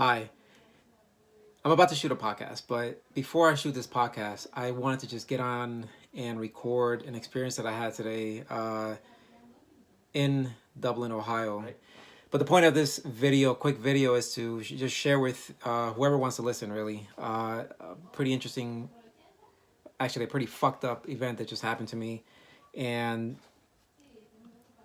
Hi, I'm about to shoot a podcast, but before I shoot this podcast, I wanted to just get on and record an experience that I had today in Dublin, Ohio. Right. But the point of this video, quick video, is to just share with whoever wants to listen, really. A pretty interesting, actually, a pretty fucked up event that just happened to me. And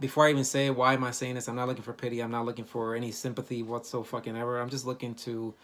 before I even say why am I saying this, I'm not looking for pity. I'm not looking for any sympathy whatsoever. I'm just looking to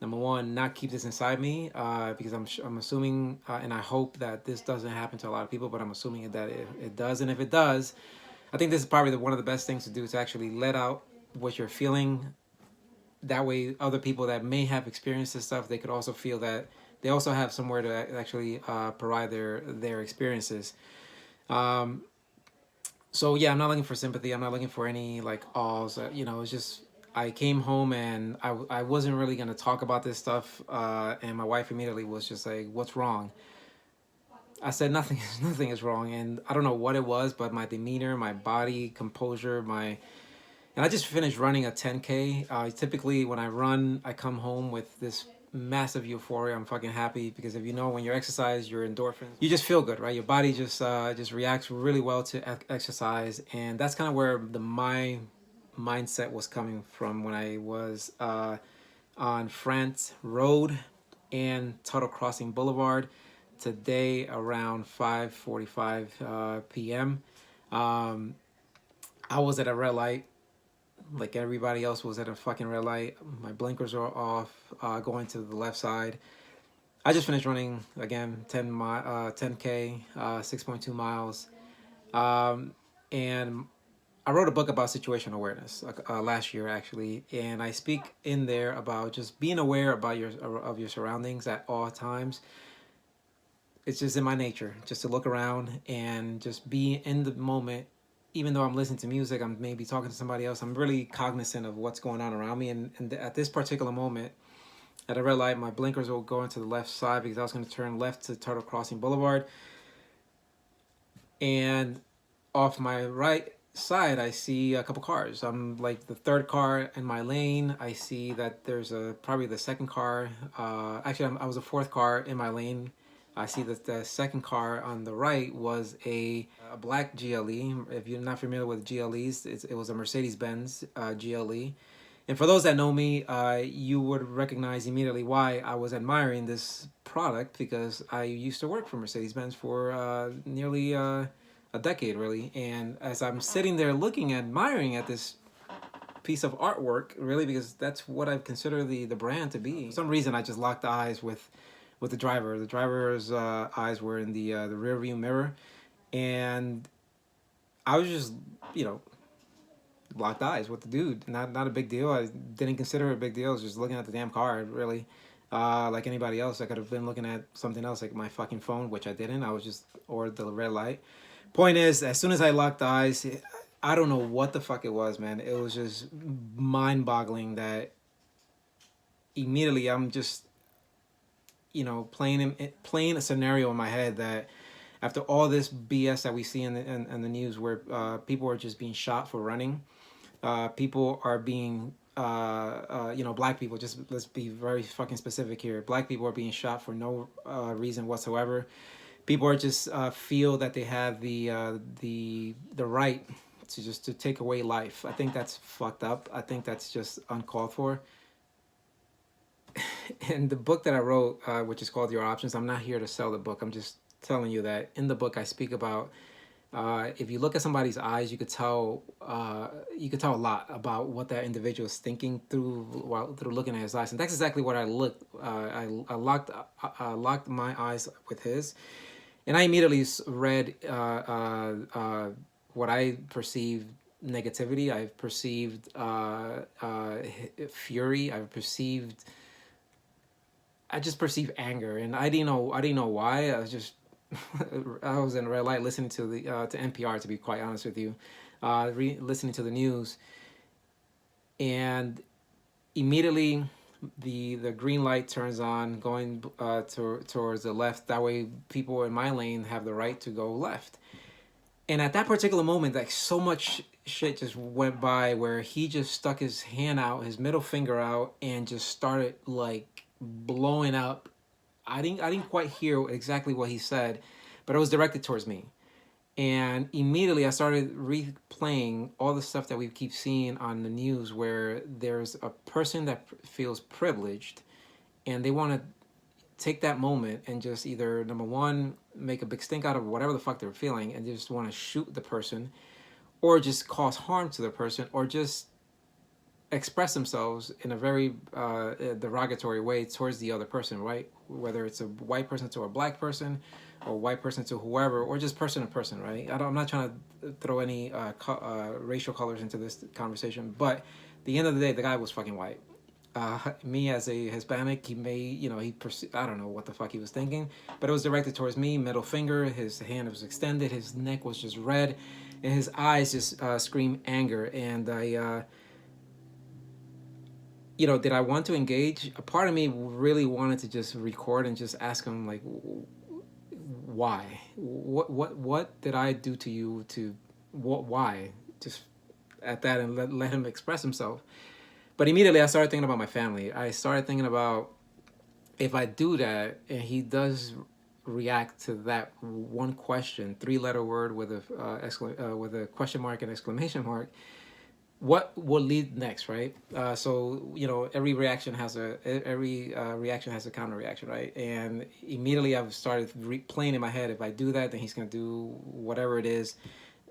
number one, not keep this inside me because I'm assuming and I hope that this doesn't happen to a lot of people, but I'm assuming that it does. And if it does, I think this is probably one of the best things to do, to actually let out what you're feeling. That way, other people that may have experienced this stuff, they could also feel that they also have somewhere to actually provide their experiences. Um, so yeah, I'm not looking for sympathy. I'm not looking for any like awes. It's just I came home and I wasn't really gonna talk about this stuff. And my wife immediately was just like, "What's wrong?" I said, "Nothing. Nothing is wrong." And I don't know what it was, but my demeanor, my body composure, and I just finished running a 10K. Typically, when I run, I come home with this massive euphoria. I'm fucking happy because if you know, when you exercise, your endorphins, you just feel good, right? Your body just reacts really well to exercise, and that's kind of where my mindset was coming from when I was on France Road and Tuttle Crossing Boulevard today around 5:45 p.m. Um, I was at a red light like everybody else was at a fucking red light. My blinkers are off, going to the left side. I just finished running again, 10K, 6.2 miles. And I wrote a book about situational awareness last year, actually. And I speak in there about just being aware about your surroundings at all times. It's just in my nature just to look around and just be in the moment. Even though I'm listening to music, I'm maybe talking to somebody else, I'm really cognizant of what's going on around me. And at this particular moment, at a red light, my blinkers were going to the left side because I was going to turn left to Turtle Crossing Boulevard. And off my right side, I see a couple cars. I'm like the third car in my lane. I see that there's probably the second car. Actually, I was the fourth car in my lane. I see that the second car on the right was a black GLE. If you're not familiar with GLEs, it was a Mercedes-Benz GLE. And for those that know me, you would recognize immediately why I was admiring this product, because I used to work for Mercedes-Benz for nearly a decade, really. And as I'm sitting there looking, admiring at this piece of artwork, really, because that's what I consider the brand to be. For some reason, I just locked eyes with the driver. The driver's eyes were in the rear view mirror, and I was just, locked eyes with the dude. Not a big deal. I didn't consider it a big deal. I was just looking at the damn car, really. Like anybody else, I could have been looking at something else, like my fucking phone, which I didn't. I was just, or the red light. Point is, as soon as I locked eyes, I don't know what the fuck it was, man. It was just mind-boggling that immediately I'm just, playing a scenario in my head that after all this BS that we see in the news, where people are just being shot for running, people are being black people, just let's be very fucking specific here, black people are being shot for no reason whatsoever. People are just feel that they have the right to take away life. I think that's fucked up. I think that's just uncalled for. And the book that I wrote, which is called Your Options, I'm not here to sell the book. I'm just telling you that in the book I speak about, if you look at somebody's eyes, you could tell a lot about what that individual is thinking through looking at his eyes. And that's exactly what I looked. I locked my eyes with his, and I immediately read what I perceived negativity. I perceived fury. I just perceived anger, and I didn't know why. I was just I was in a red light listening to the to NPR, to be quite honest with you, listening to the news, and immediately the green light turns on, going towards the left. That way, people in my lane have the right to go left. And at that particular moment, like, so much shit just went by where he just stuck his hand out, his middle finger out, and just started like blowing up. I didn't quite hear exactly what he said, but it was directed towards me. And immediately I started replaying all the stuff that we keep seeing on the news where there's a person that feels privileged and they want to take that moment and just either, number one, make a big stink out of whatever the fuck they're feeling and just want to shoot the person, or just cause harm to the person, or just express themselves in a very derogatory way towards the other person, right? Whether it's a white person to a black person, or a white person to whoever, or just person to person, right? I'm not trying to throw any racial colors into this conversation, but at the end of the day, the guy was fucking white. Me as a Hispanic, he may, I don't know what the fuck he was thinking, but it was directed towards me, middle finger, his hand was extended, his neck was just red, and his eyes just scream anger. And I, did I want to engage? A part of me really wanted to just record and just ask him, like, why? What did I do to you to, why? Just at that, and let him express himself. But immediately I started thinking about my family. I started thinking about, if I do that and he does react to that one question, 3-letter word with a question mark and exclamation mark, what will lead next, right? So every reaction has a counter reaction, right? And immediately I've started replaying in my head, if I do that, then he's gonna do whatever it is.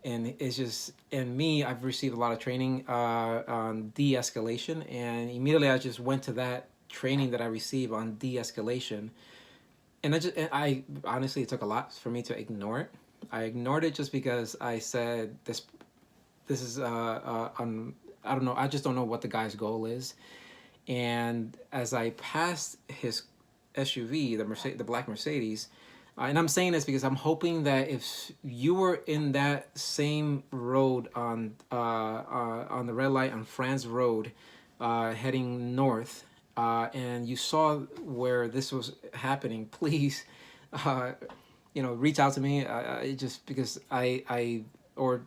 And it's just, and me, I've received a lot of training on de-escalation, and immediately I just went to that training that I received on de-escalation, and I honestly, it took a lot for me to ignore it. I ignored it just because I said this is I don't know, I just don't know what the guy's goal is. And as I passed his SUV, the black Mercedes, and I'm saying this because I'm hoping that if you were in that same road on the red light on France Road, heading north, and you saw where this was happening, please, reach out to me. Just because or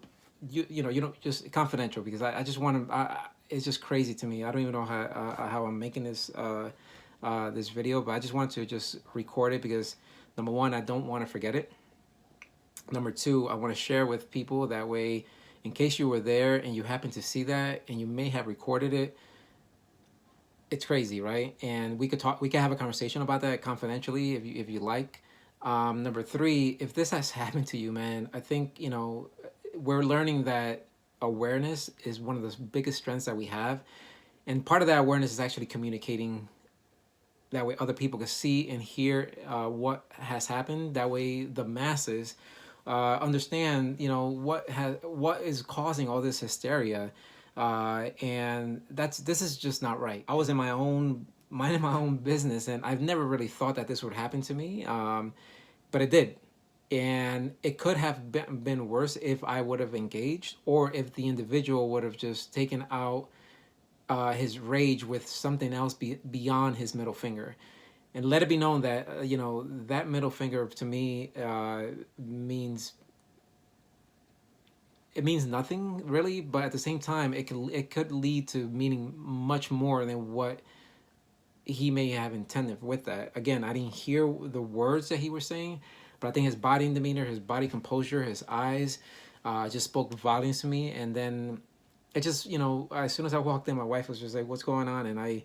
you don't, just confidential, because I just want to. It's just crazy to me. I don't even know how I'm making this this video, but I just want to just record it because, number one, I don't want to forget it. Number two, I want to share with people, that way, in case you were there and you happen to see that and you may have recorded it. It's crazy, right? And we could have a conversation about that confidentially if you like. Number three, if this has happened to you, man, I think, we're learning that awareness is one of the biggest strengths that we have. And part of that awareness is actually communicating. That way other people can see and hear what has happened. That way the masses understand, what is causing all this hysteria. And this is just not right. I was minding my own business, and I've never really thought that this would happen to me. But it did. And it could have been worse if I would have engaged, or if the individual would have just taken out his rage with something else beyond his middle finger. And let it be known that, that middle finger to me means nothing really, but at the same time, it could lead to meaning much more than what he may have intended with that. Again, I didn't hear the words that he was saying, but I think his body demeanor, his body composure, his eyes just spoke volumes to me. And then it just, as soon as I walked in, my wife was just like, what's going on? And I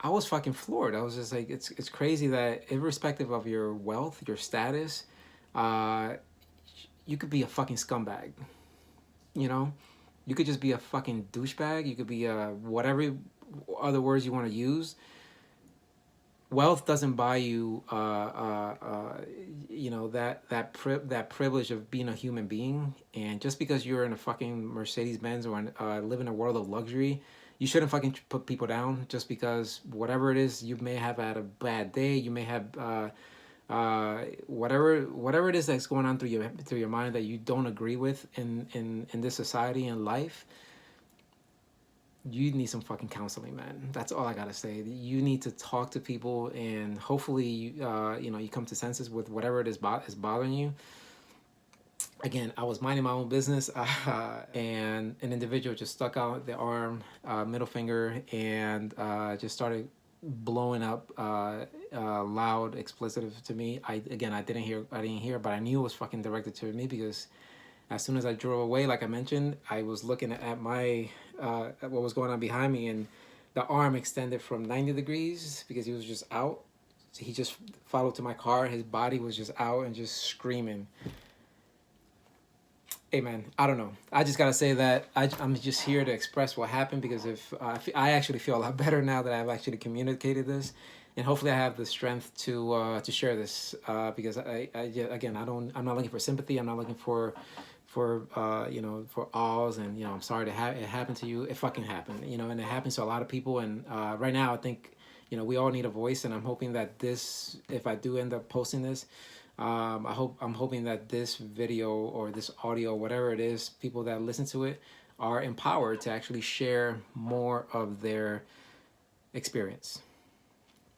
was fucking floored. I was just like, it's crazy that irrespective of your wealth, your status, you could be a fucking scumbag. You could just be a fucking douchebag. You could be whatever other words you want to use. Wealth doesn't buy you, that privilege of being a human being. And just because you're in a fucking Mercedes Benz or live in a world of luxury, you shouldn't fucking put people down just because whatever it is, you may have had a bad day. You may have whatever it is that's going on through your mind that you don't agree with in this society and life. You need some fucking counseling, man. That's all I gotta say. You need to talk to people, and hopefully, you come to senses with whatever it is bothering you. again, I was minding my own business, and an individual just stuck out the arm, middle finger, and just started blowing up, loud, explicit to me. I didn't hear, but I knew it was fucking directed to me because as soon as I drove away, like I mentioned, I was looking at my at what was going on behind me, and the arm extended from 90 degrees because he was just out. So he just followed to my car. His body was just out and just screaming. Hey man, I don't know. I just gotta say that I'm just here to express what happened because if I actually feel a lot better now that I've actually communicated this, and hopefully I have the strength to share this because again I'm not looking for sympathy. I'm not looking for for alls, and I'm sorry to have it happen to you. It fucking happened, and it happens to a lot of people. And right now I think we all need a voice, and I'm hoping that this, if I do end up posting this, I'm hoping that this video or this audio, whatever it is, people that listen to it are empowered to actually share more of their experience.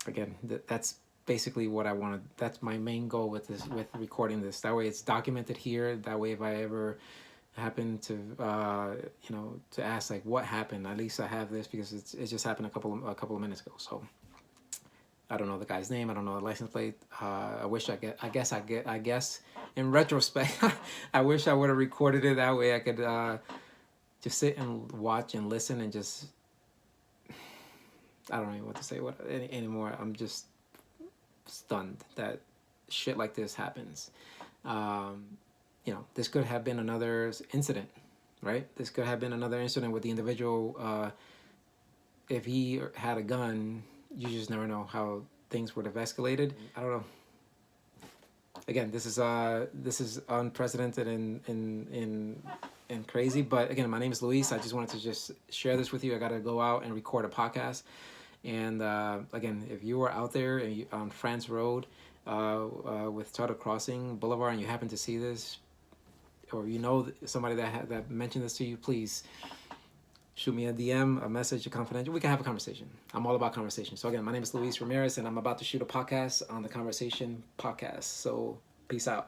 Again, that's basically what I wanted. That's my main goal with this, with recording this. That way it's documented here. That way if I ever happen to to ask like what happened, at least I have this because it just happened a couple of minutes ago. So I don't know the guy's name. I don't know the license plate. I wish I guess in retrospect, I wish I would have recorded it. That way I could just sit and watch and listen and just, I don't know what to say anymore. I'm just stunned that shit like this happens. This could have been another incident, right? This could have been another incident with the individual. If he had a gun, you just never know how things would have escalated. I don't know. Again, this is unprecedented and crazy. But again, my name is Luis. I just wanted to just share this with you. I got to go out and record a podcast. And again, if you are out there and on France Road with Charter Crossing Boulevard, and you happen to see this, or somebody that mentioned this to you, please shoot me a DM, a message, a confidential. We can have a conversation. I'm all about conversation. So again, my name is Luis Ramirez, and I'm about to shoot a podcast on the Conversation Podcast. So peace out.